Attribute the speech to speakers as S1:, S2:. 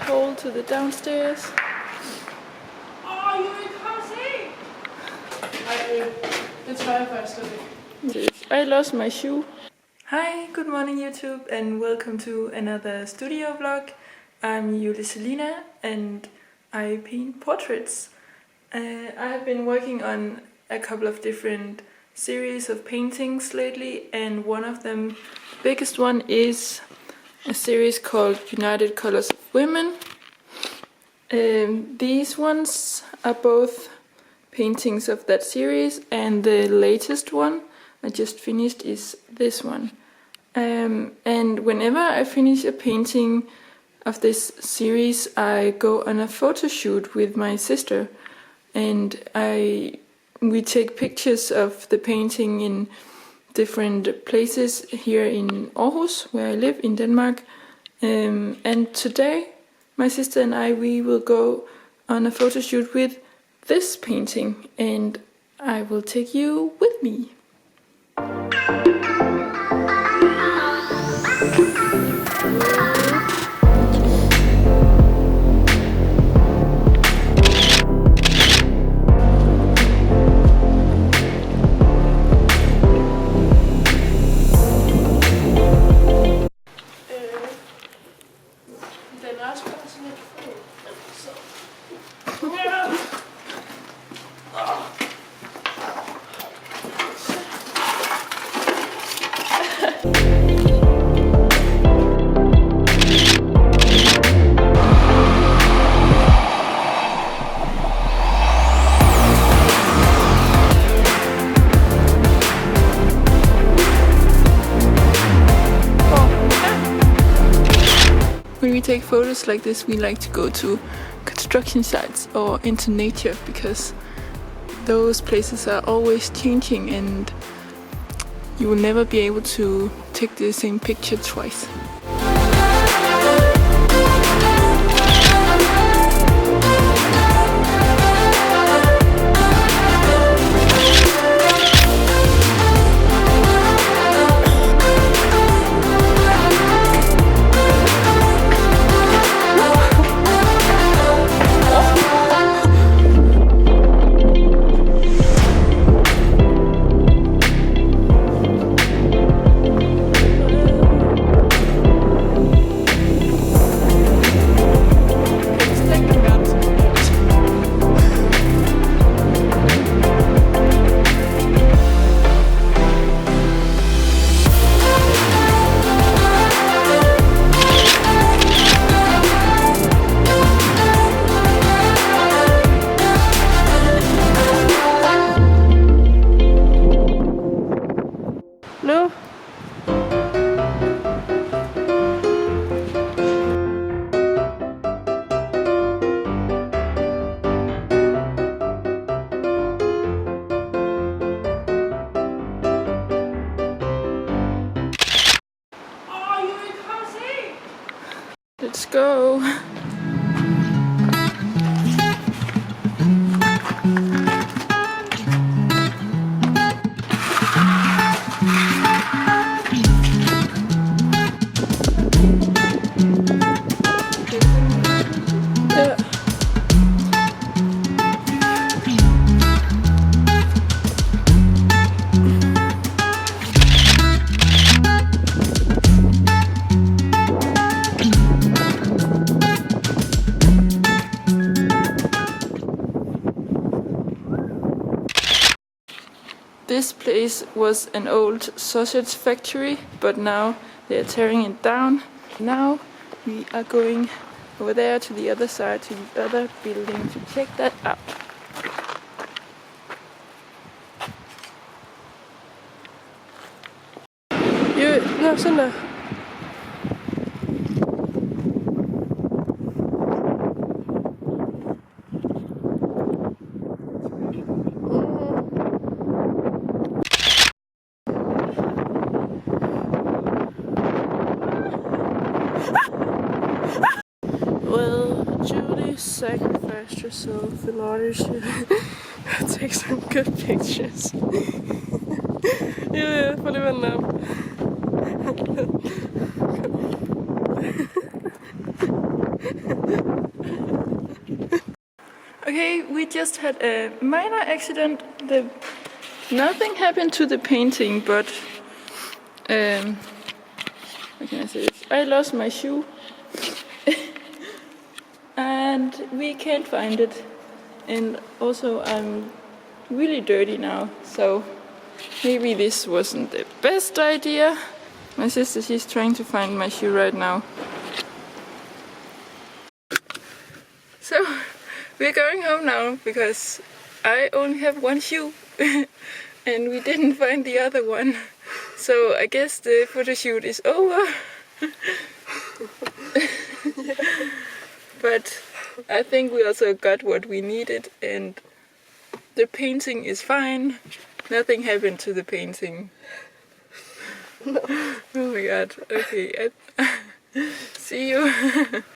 S1: hall to the downstairs.
S2: Oh, you vil komme og se! Ej, det tror jeg faktisk slet ikke.
S1: I lost my shoe. Hi, good morning YouTube and welcome to another studio vlog. I'm Selina and I paint portraits. I have been working on a couple of different series of paintings lately, and one of them, the biggest one, is a series called United Colors of Women. These ones are both paintings of that series, and the latest one I just finished is this one. And whenever I finish a painting of this series, I go on a photo shoot with my sister, and we take pictures of the painting in different places here in Aarhus, where I live in Denmark. And today, my sister and we will go on a photo shoot with this painting, and I will take you with me. When we take photos like this, we like to go to construction sites or into nature, because those places are always changing and you will never be able to take the same picture twice. No.
S2: Oh, you vil komme og se!
S1: Let's go. This place was an old sausage factory, but now they are tearing it down. Now we are going over there to the other side, to the other building, to check that out. Ja, sådan der. Well, Julie sacrificed herself in order to take some good pictures. Ja, får det vända. just had a minor accident. Nothing happened to the painting, but how can I say this? I lost my shoe. And we can't find it. And also I'm really dirty now, so maybe this wasn't the best idea. My sister, she's trying to find my shoe right now. So we're going home now because I only have one shoe and we didn't find the other one. So I guess the photo shoot is over. But I think we also got what we needed, and the painting is fine. Nothing happened to the painting. No. Oh my god. Okay. See you.